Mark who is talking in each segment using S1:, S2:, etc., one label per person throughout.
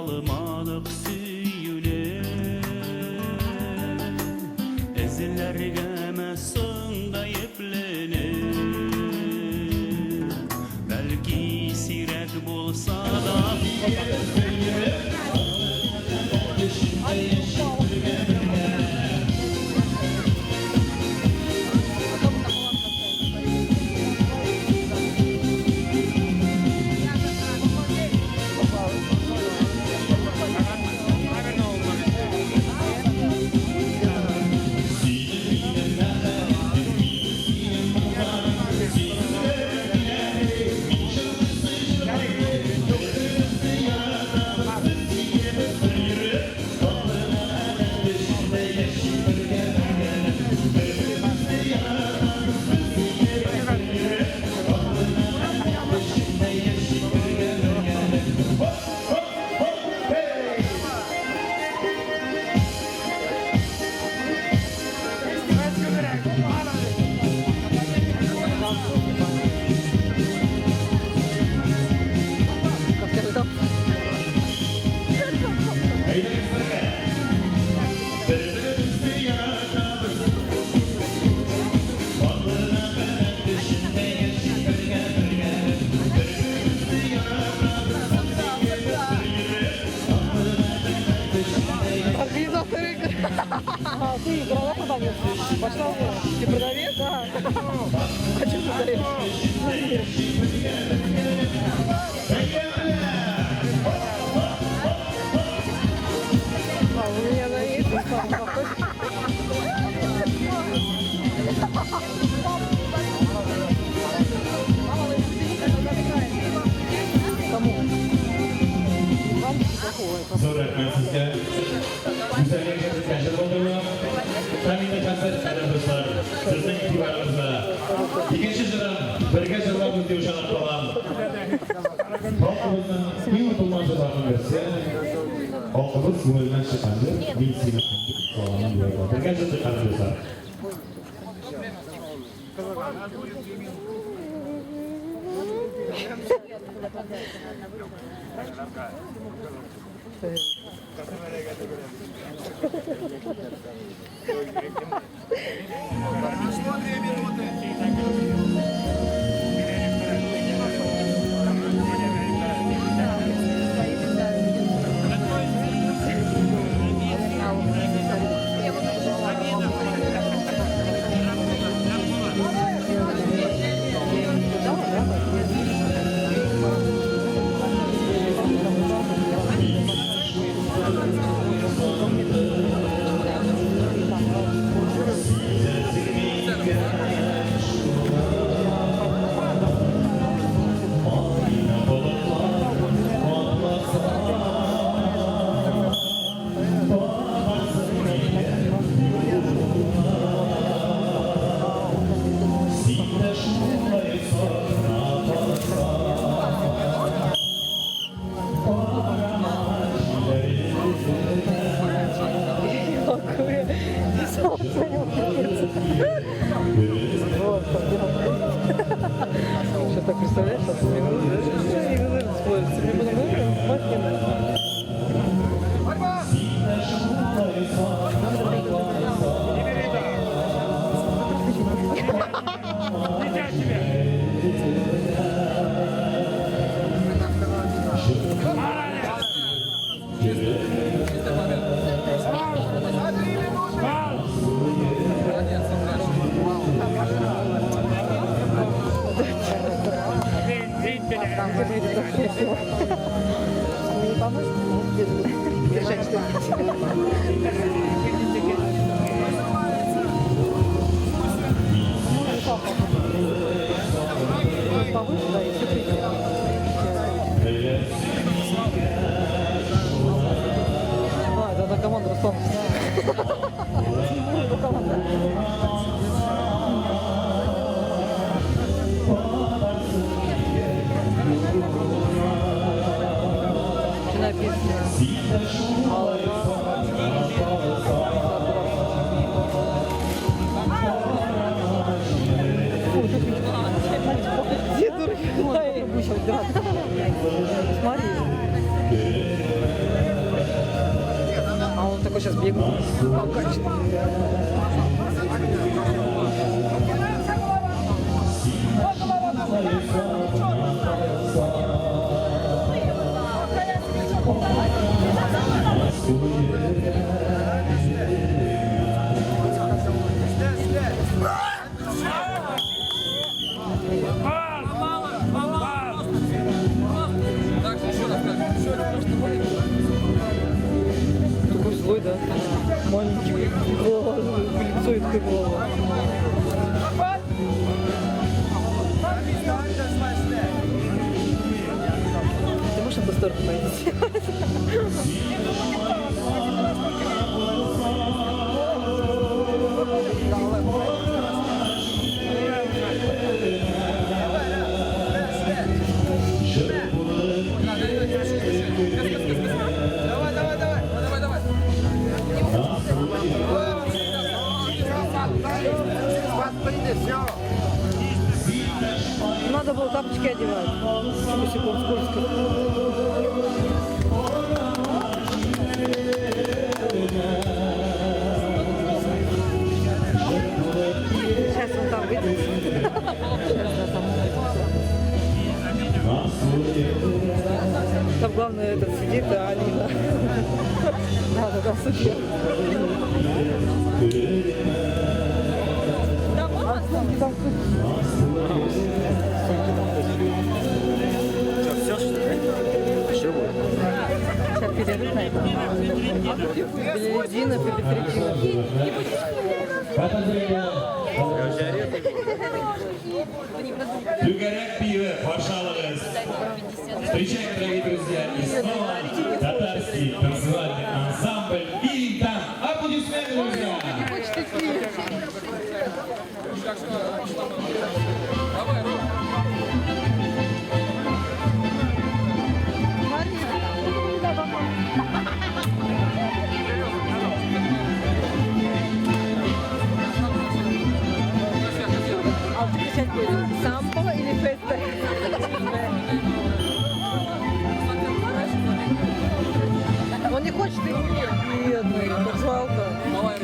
S1: kalmadık süyle. Ezilerge mesunda yeplenir. Belki sirek bulsa da
S2: Ты дрова продаешь? Пошла уже. Ты продавец? Да. А что ты продаешь? У меня на есть похож. Кому? Вам такое.
S3: Sonra sizge güzellik kaçırma olduğunu tabii de kastet arkadaşlar. Sizin itibarınızla ikinci sıram birge sıram ötüyor şanat falan. Halkımızın iyi unutulmazı bakın verse halkımız güvelinden çıkandı. Bir sinir falan diyorlar. Birge sıram arkadaşlar.
S2: Что так представляешь, что ты не вызовет спориться. Мне потом мне не поможешь? Держать что-нибудь. Повыше, да, и все придет. А, это одна команда Руслан. Это команда. Смотри. сейчас бегу. Алкачный. Такой злой, да? Маленький. Лицо и такая голова. Ты можешь на ту сторону пойти? Надо было тапочки одевать. Секунд, скользко. Сейчас он там выйдет. Там главное этот сидит, а Алина. Да, судья. Там
S4: Все, что ли? Еще будет.
S2: сейчас перерыв на это. Беледина, петричина.
S3: Люгаряк пиво, пожалуйста. Встречаем, дорогие друзья, и снова татарский танцевальный ансамбль «Интан». Аплодисменты, друзья!
S2: А ты кричать будешь? Самбо или феста? Он не хочет идти. Бедный, как жалко. Давай,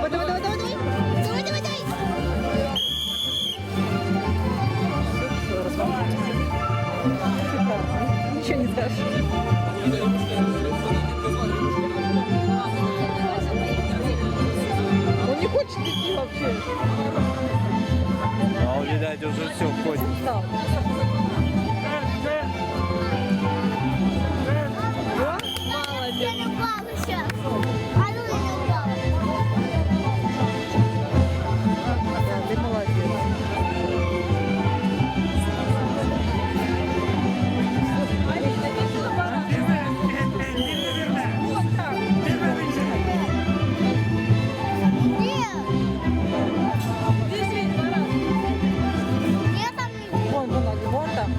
S2: давай, давай, давай, давай. Давай, давай, давай. Ничего не скажешь. Он не хочет идти вообще.
S4: А он, видать, уже все входит.
S2: Устал.
S5: Я не упала сейчас. А ну я не упала.
S2: Да, ты молодец.
S5: Нет, там не
S2: Вон, вон там.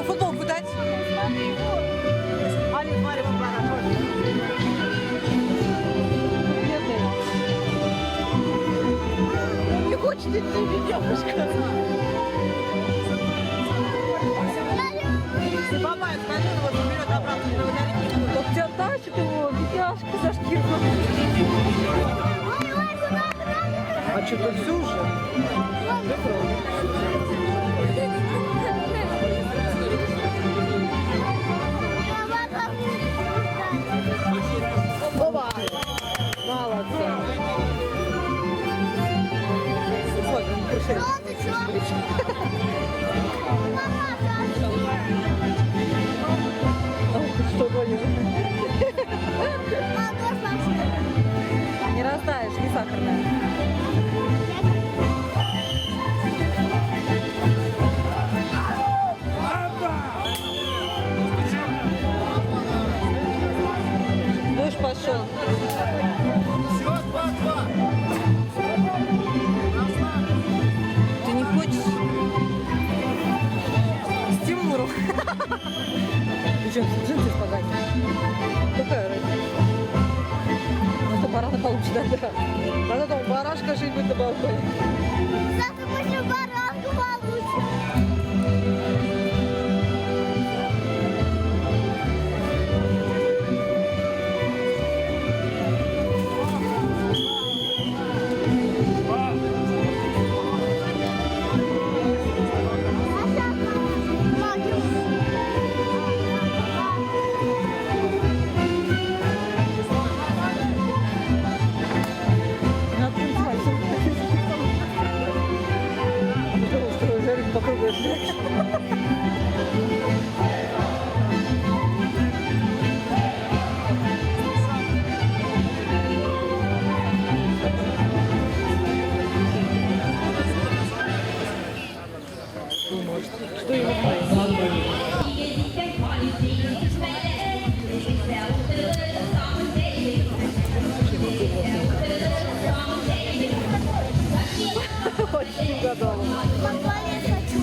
S2: Футболку дать? Али, смотри, вон не хочет идти, девушка.
S5: Если папа скажи, вот вперед обратно благодарить.
S2: Так тебя тащит его, бедняжка за шкирку. А что-то все уже? Оба! Молодцы! Смотри, не крушай. Что гонишь? Не растаешь, не сахарная. Дождь пошел. Ты не хочешь? С Тимуром. Причем джинсы испугать. Какая разница? Точно, да. Надо дома барашка жить будет на балконе.
S5: Завтра можно баранку получить.
S2: Надо танцевать. Устроил жарик по кругу. Что ему почти угадала.
S5: Попали хочу.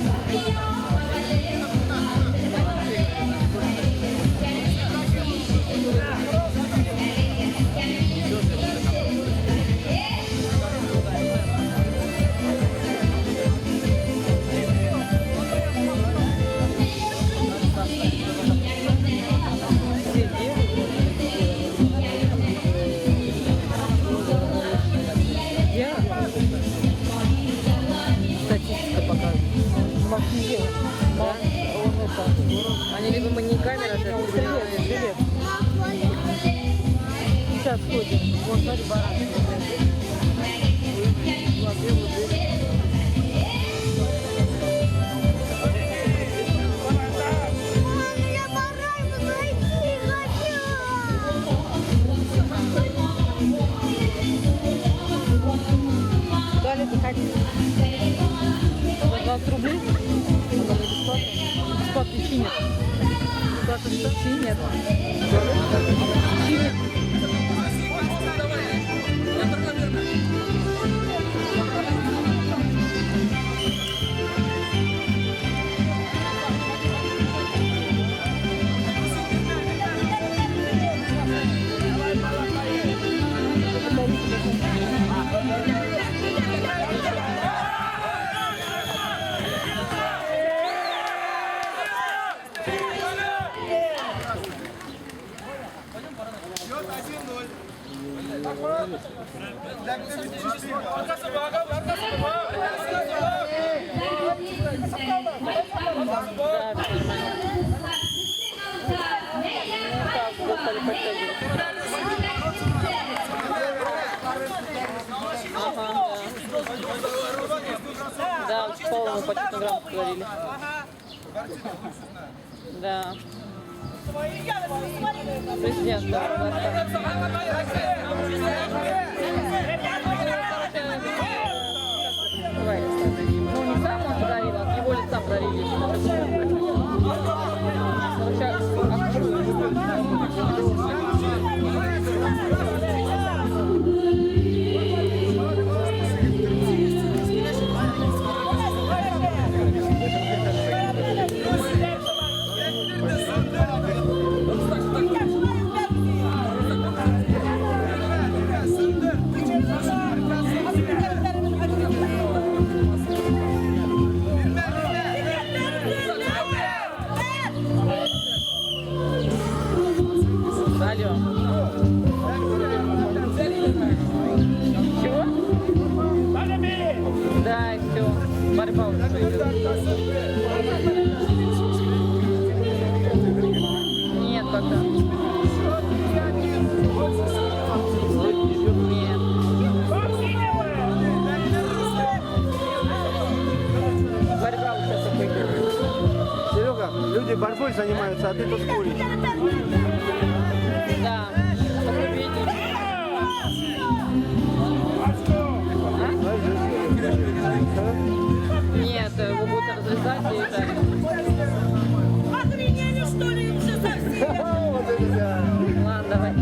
S2: Я? Статистика показывает. Максим, да? Он это. Они либо маньяками рождаются, привет. Сейчас ходим. Вот, смотри, барашек.
S5: Я баранку найти хочу.
S2: Дали ты хотите? За 20 рублей? Она не бесплатно? Бесплатный чинят. Бесплатно что? Чинят. Чинят. Да, полную по 4 грамм говорили. Да. Президент, да. Ну, не сам он подарил, а его лица подарили. Алло. Чего? Да, и все. Борьба уже идет. Нет пока. Нет. Борьба уже такой.
S4: Серега, люди борьбой занимаются, а ты тут куришь.
S2: Да. Чтобы видеть. Нет, его будут разрезать и жарить.
S6: Охренели, что ли, уже совсем?
S2: Ладно, давай.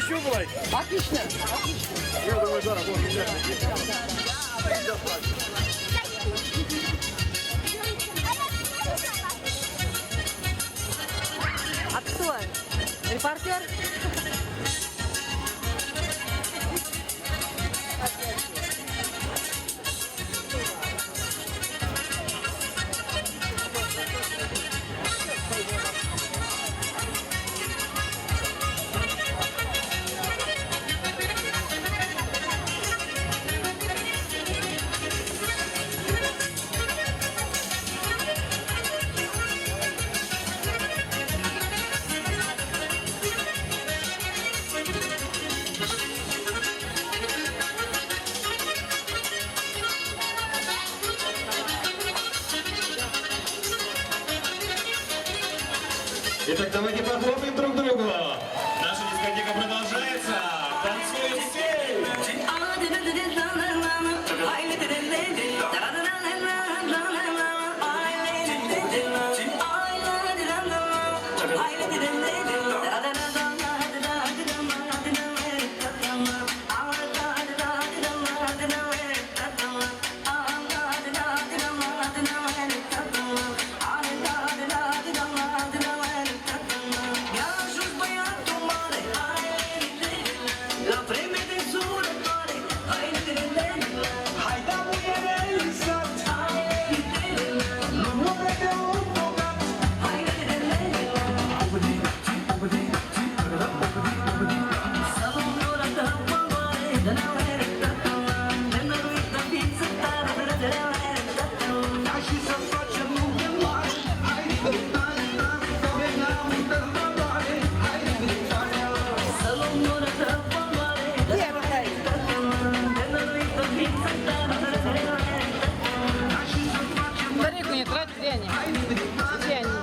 S4: еще бывает?
S2: Отлично.
S4: Я думаю, да, вот,
S2: А кто? Репортер?
S3: Итак, давайте похлопаем друг другу. Наша дискотека продолжается. Танцуем все.
S2: Батарейку не трать, где они? Где они?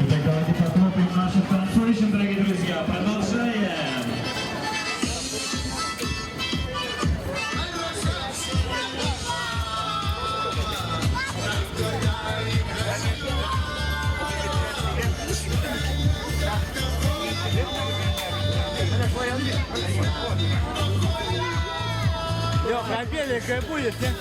S3: Итак, давайте похлопаем нашим танцующим, дорогие друзья. Продолжаем.
S4: Леха, беленькая будет, нет?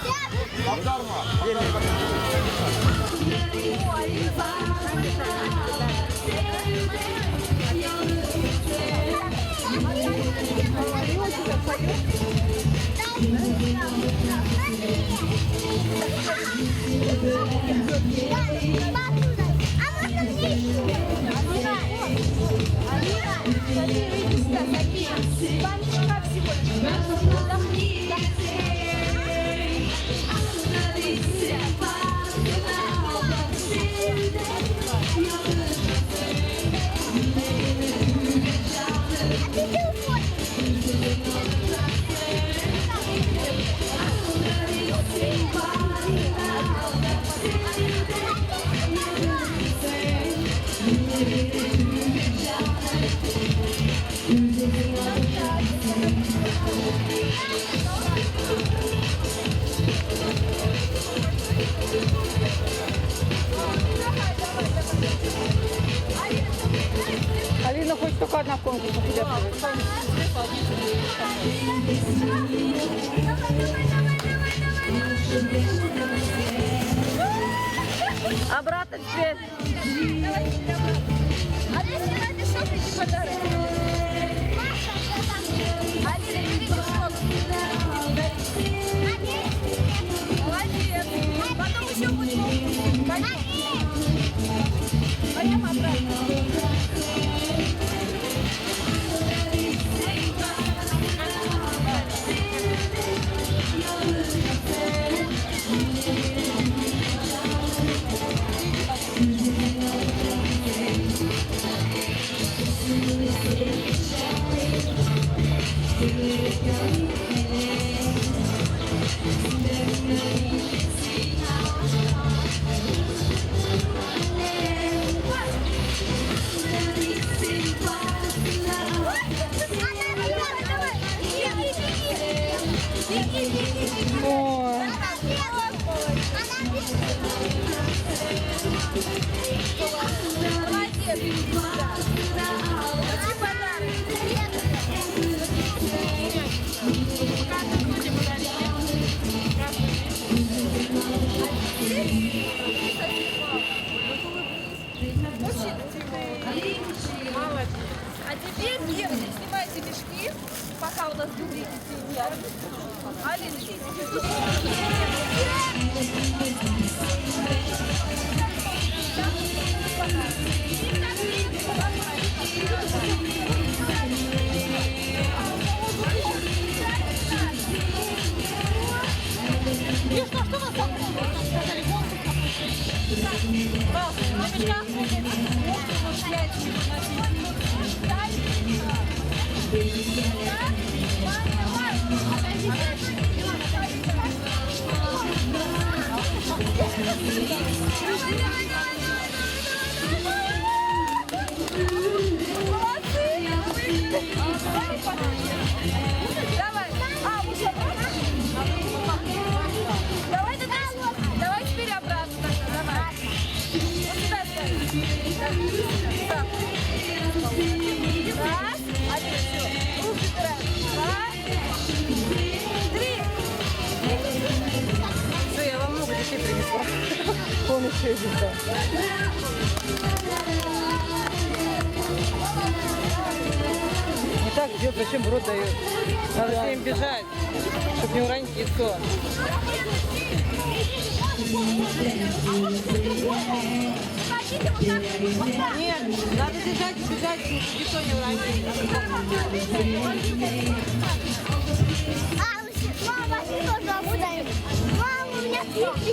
S2: Алина хочет только одна в конкурсе участвовать. А Обратно теперь.
S5: А если это что, эти подарки? Маша, что там?
S2: Алина, бери мешок. Молодец. Потом еще будет. Пойдем. Пойдем обратно. Ой.
S6: А теперь, девочки, снимайте мешки, пока у нас другие сидят. Алина, давай теперь обратно. Давай. Вот сюда ставь. Так. Раз. Один. Все. Руки убираем. Раз. Три.
S2: Все, я вам много детей принесла. Он еще идет. Не так идет, зачем в рот дает? Надо всем бежать, чтобы не уронить яйцо. Нет, надо держать и бежать, чтобы яйцо не уронить.
S5: Мама, ты тоже обудаем. Мама, у меня цветы.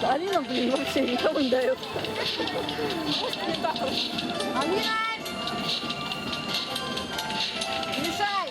S2: Алина, блин, вообще никому не дает.
S5: Алина! Мешай!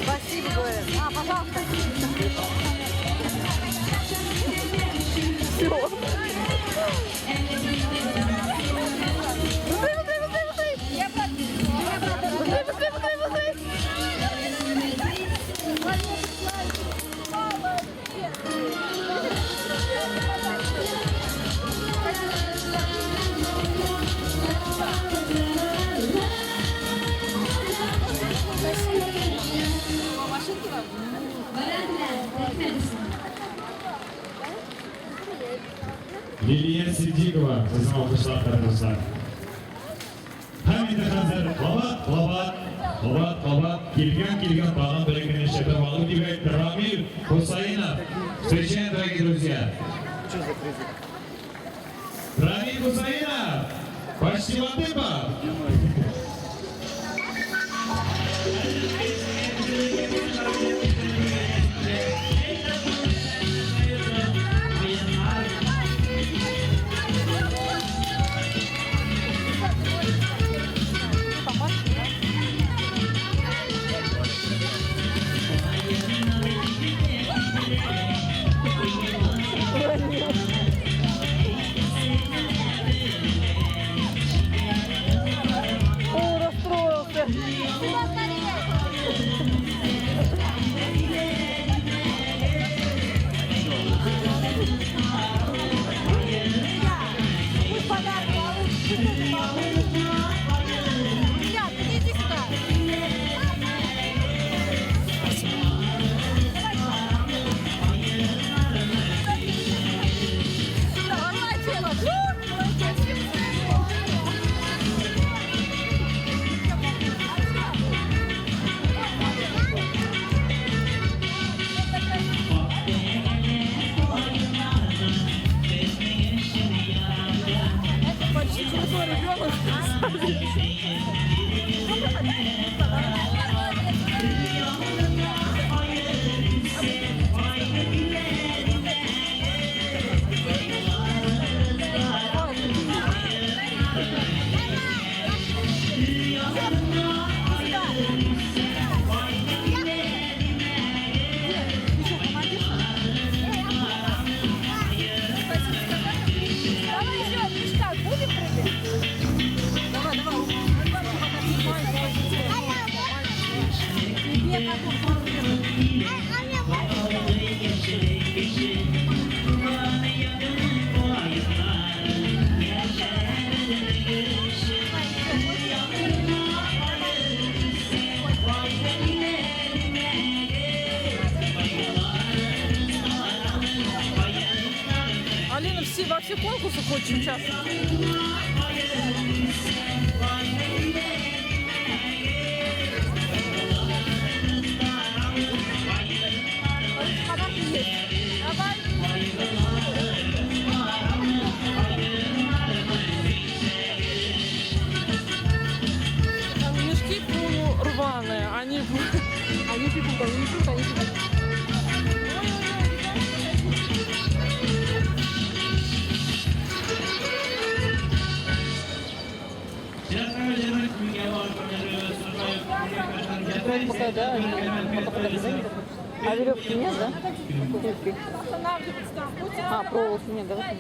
S2: Спасибо, говорят.
S5: Пожалуйста.
S3: Лилия Сидикова, bizim alkışlarlarınızla. Hamide hazır, Babat, kelgan bağın birikini şepe bağlı gibi Ramil Hüseyinov, Встречаем, дорогие друзья. Рамиль Гусаинов, почти Латыпов.
S2: О, расстроился.
S6: Пусть подарок получит. Ребят, идите сюда. Почти крутой ребенок. Давай еще, мешка, будем прыгать? Давай, давай. Тебе
S2: Алина во всех конкурсах хочет участвовать.
S6: подарки есть. Давай.
S2: Там мешки полурваные, они пипут, они пипут. Пока, да, а веревки нет, да? А, проволоки нет, давай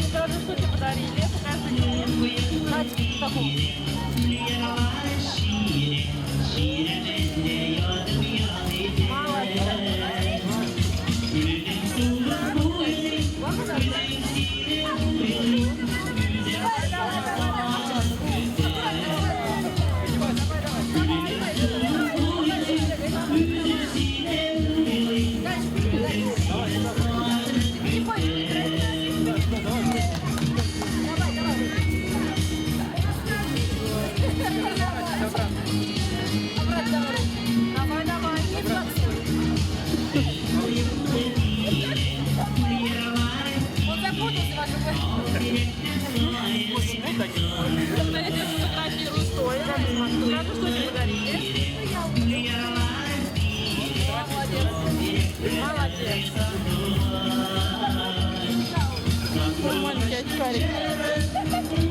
S2: Скажи, что тебе подарили, покажи. Катя, какую?
S6: Давай, давай. Он запутался, ваша
S2: На этой фотографирую стоя. Скажу, что тебе подарили. Молодец. Ой, маленький очкарик.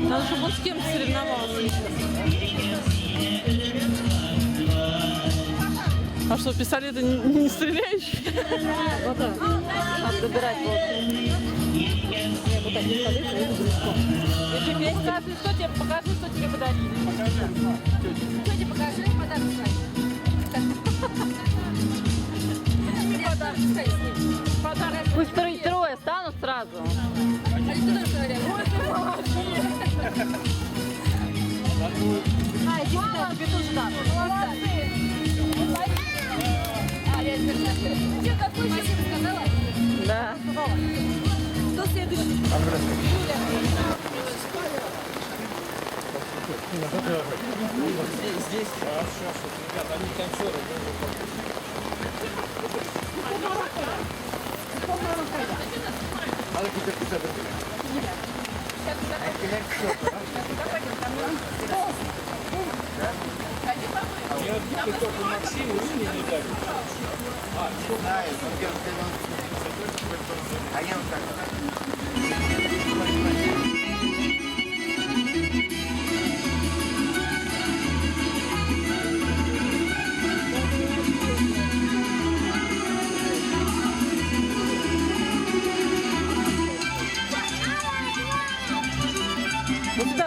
S2: Надо, чтобы он с кем-то соревновался сейчас. А что, пистолеты не стреляющие? Ну да. Надо добирать вот. Не, вот так пистолеты, это близко. Если песня, покажи, что тебе подарили.
S6: Что тебе покажи, подарок подарок с ним.
S2: Подарок. Пусть трое станут сразу.
S6: А что там говорят? А, иди сюда, тебе тоже надо. А, я тебе что, какой сейчас сказала?
S2: Да.
S6: Кто следующий?
S4: Здесь. Ребята, они танцоры.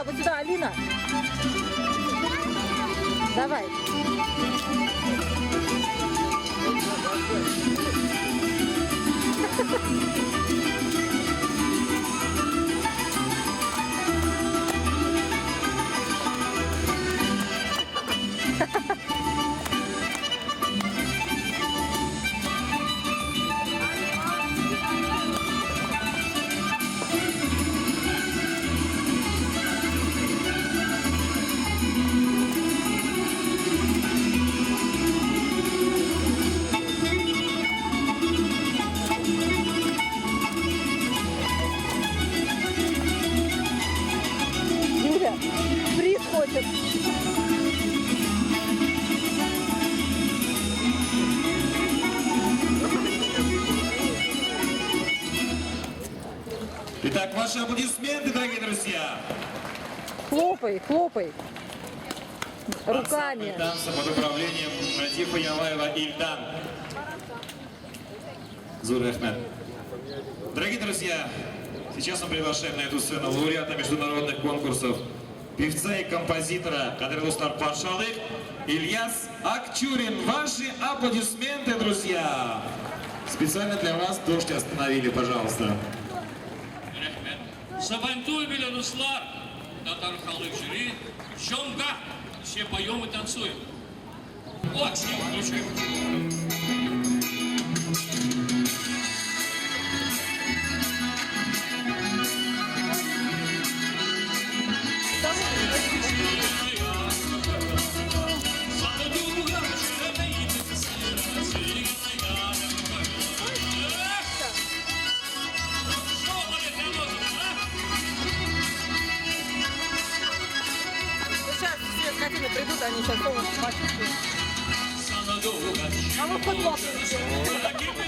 S2: Вот сюда, Алина. Давай. Юля, приз хочет.
S3: Итак, ваши аплодисменты, дорогие друзья.
S2: Хлопай, хлопай. Руками.
S3: Ансамбль танца под управлением Радифа Ялаева Ильдан. Зур Ахмед. Дорогие друзья, сейчас мы приглашаем на эту сцену лауреата международных конкурсов, певца и композитора Кадыр-Достар Патшалых Ильяс Акчурин. Ваши аплодисменты, друзья. Специально для вас дождь остановили, пожалуйста.
S7: Сабантуй биля дуслар, татар халык жюри, жонга, все поем и танцуем. Вот, съем, включим.
S2: Сейчас все скотины придут, они сейчас полностью почувствуют. А мы хоть лапы.
S5: Куда пойдем?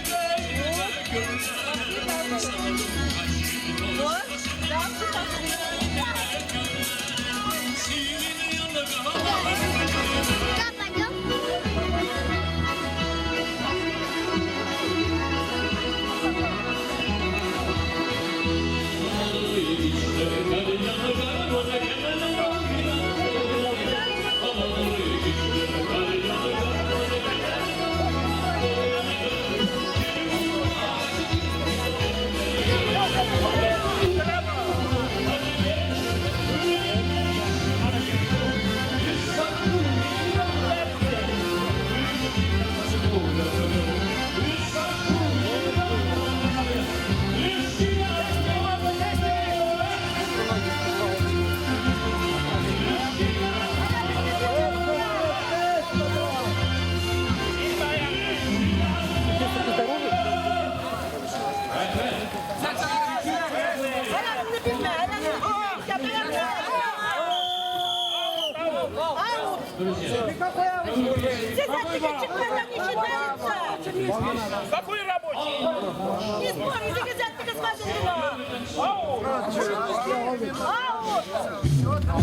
S8: Какой рабочий?
S6: Не спорю, заказать господин
S5: А что там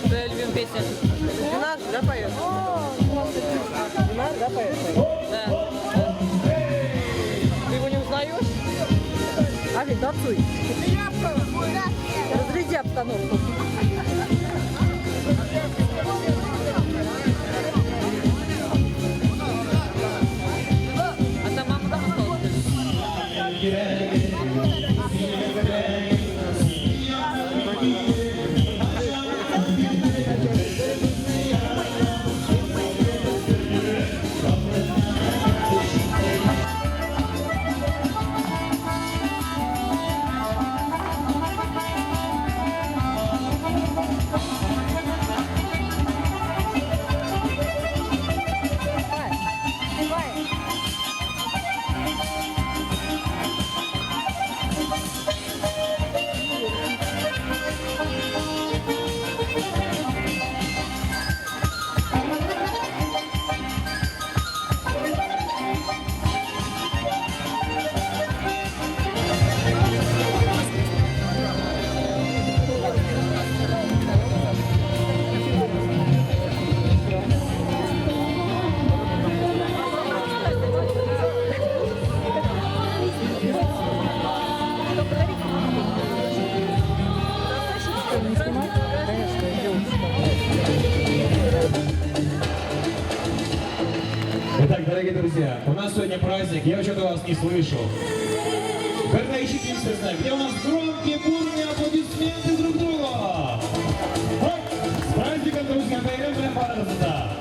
S2: Твоя любимая песня. Динар, да, поет? Динар, да, поет? Да. Ты его не узнаешь? Афин, танцуй. Разряди обстановку. А там мама там осталась?
S3: Итак, дорогие друзья, у нас сегодня праздник, я что-то вас не слышу. Когда ищите, не знаю, где у нас громкие, бурные аплодисменты друг другу. Вот, с праздником, друзья, поиграем пожалуйста.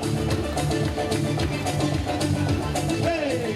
S3: Эй!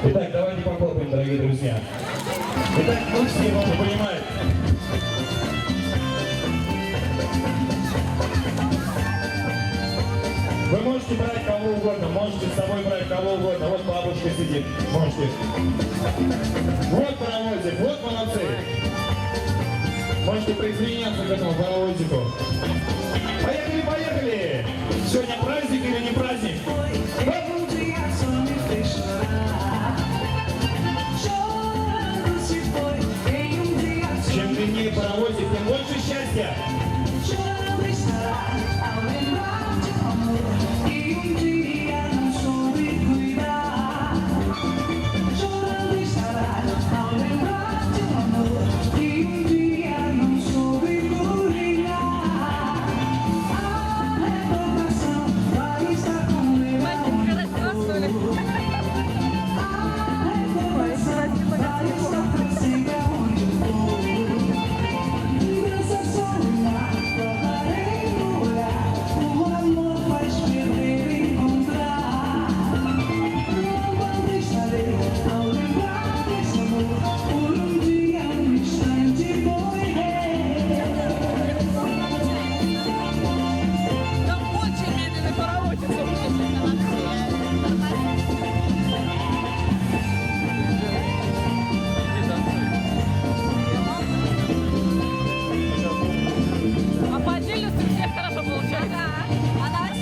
S3: Итак, давайте похлопаем, дорогие друзья. Итак, мы все можем понимать. Вы можете брать кого угодно, можете с собой брать кого угодно. Вот бабушка сидит, можете. Вот паровозик, вот молодцы. Можете присоединяться к этому паровозику. Поехали, поехали! Сегодня праздник или не праздник? Чем длиннее паровозик, тем больше счастья.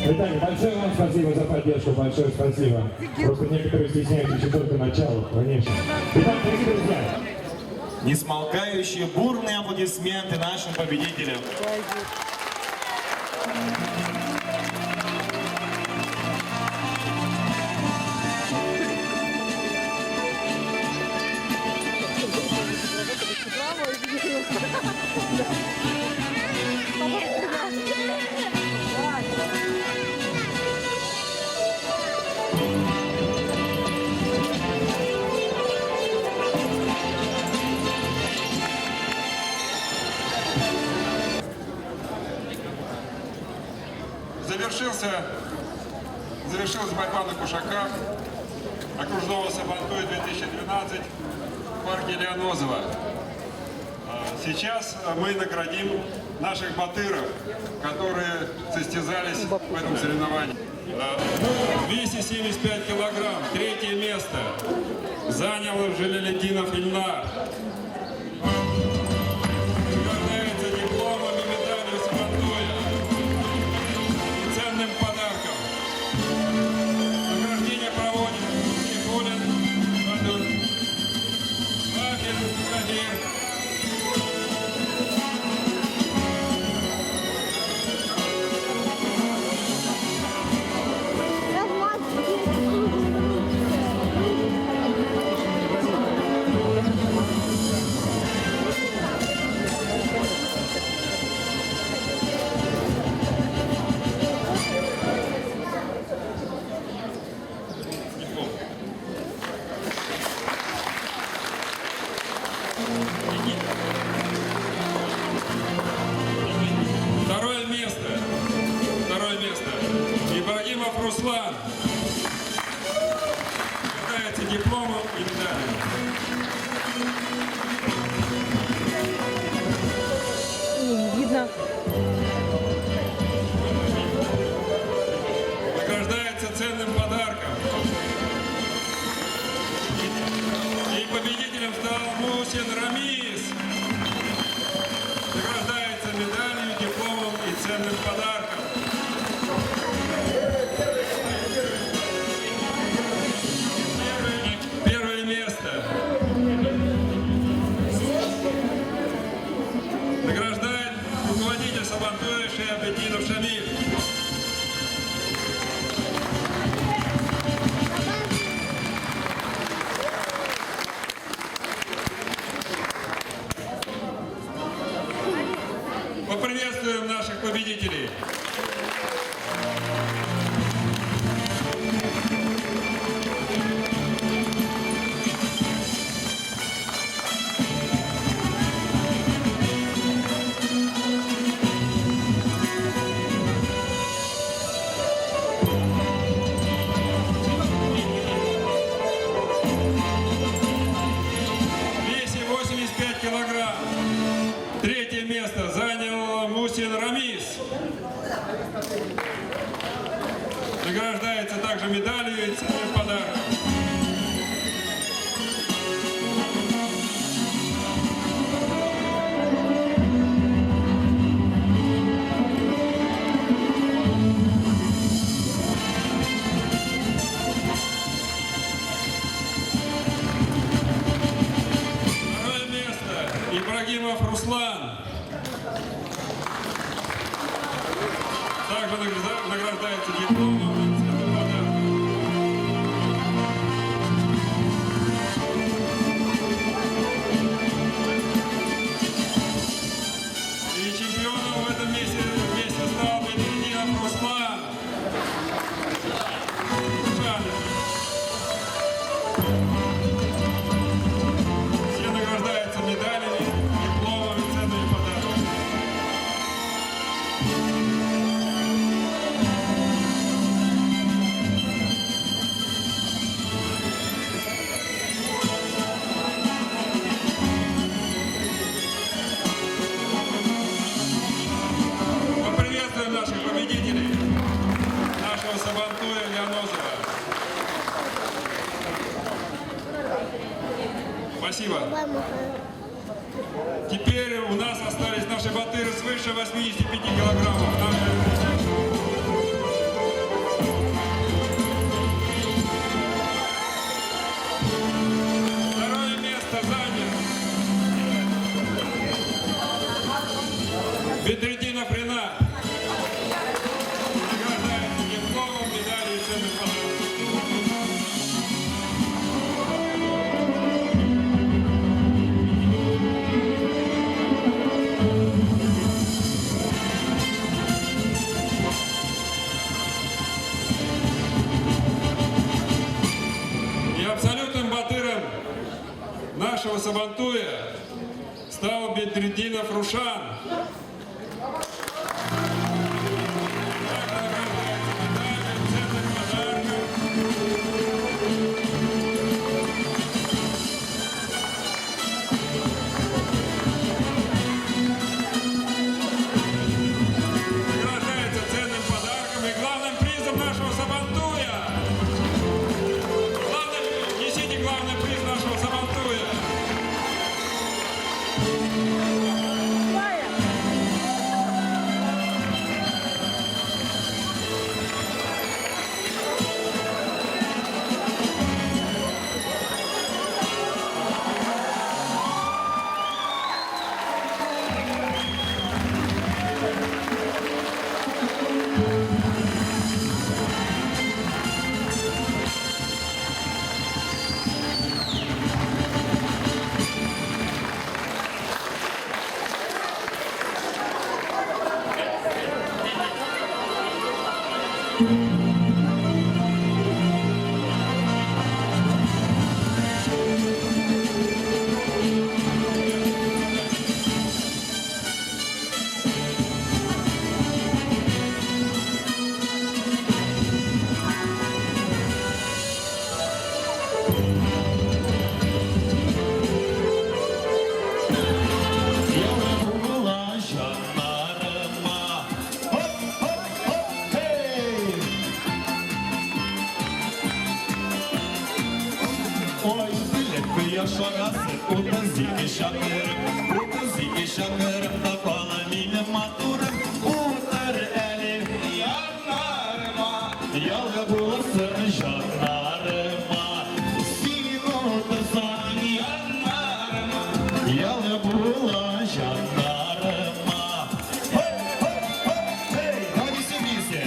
S3: Итак, большое вам спасибо за поддержку, большое спасибо. Просто некоторые стесняются еще только начало, конечно. Итак, дорогие друзья, несмолкающие бурные аплодисменты нашим победителям.
S9: Завершилась борьба на кушаках окружного Сабантуя 2012 в парке Леонозово. Сейчас мы наградим наших батыров, которые состязались в этом соревновании. 275 килограмм, третье место занял Желялетдинов Ильнар. Награждается дипломом и медалью Сабантуя и ценным подарком. Награждение проводит Никулин, Бадур, Вафин, Владимир. Второе место. Ибрагимов Руслан. Награждается дипломом и медалью.
S2: Не видно.
S9: Награждается ценным подарком. И победителем стал Мусин Рамис. Награждается медалью, дипломом и ценным подарком. Первое место. Награждает руководитель Сабантуя Шиабетдинов Шамиль. Поприветствуем наших победителей. Весе 85 килограмм. Третье место занял Мусин Рамис. Награждается также медалью и ценным подарком. Второе место Ибрагимов Руслан. Также награждается дипломом и ценным подарком. И чемпионом в этом месте стал Бедрединов Руслан. Все награждаются медалями, дипломом и ценными подарками. Поприветствуем наших победителей, нашего Сабантуя Леонозова. Спасибо. Теперь у нас остались наши батыры свыше 85 килограммов. Второе место занял Бедрединов Ренат. Награждается дипломом, медалью и ценным подарком. И абсолютным батыром нашего Сабантуя стал Бедрединов Рушан. Также награждается
S3: Ой, bilek yaşarası, utazike şakırım, utazike şakırım da kalamine maturum, utar elif yanlarıma, yalı bulasın janlarıma, sin otursan yanlarıma, yalı bula janlarıma. Hey, hey, hey, hey, hadi sevgilisi.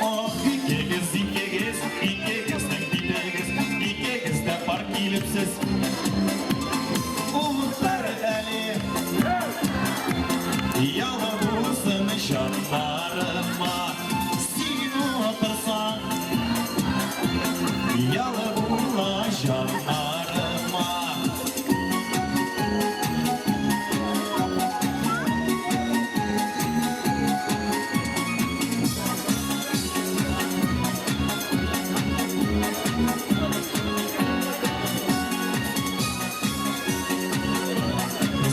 S3: Oh, iki kez, iki kez, iki kez, iki kez de fark gelipsiz. Uğurlar eli, yalı bulsun şanlarıma. Sin otursan, yalı bula şanlarıma.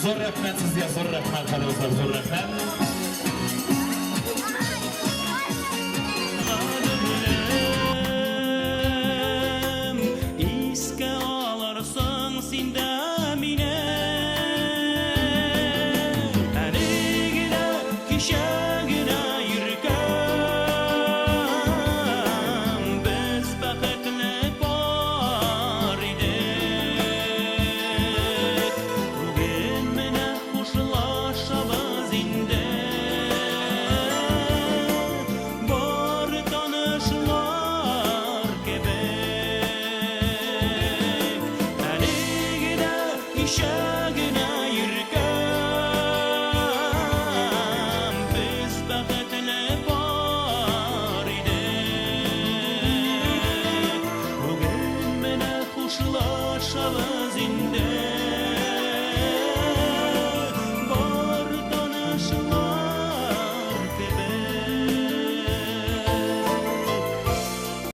S3: Zor rahmet sizga, zor rahmet, hadi dostlar, zor rahmet.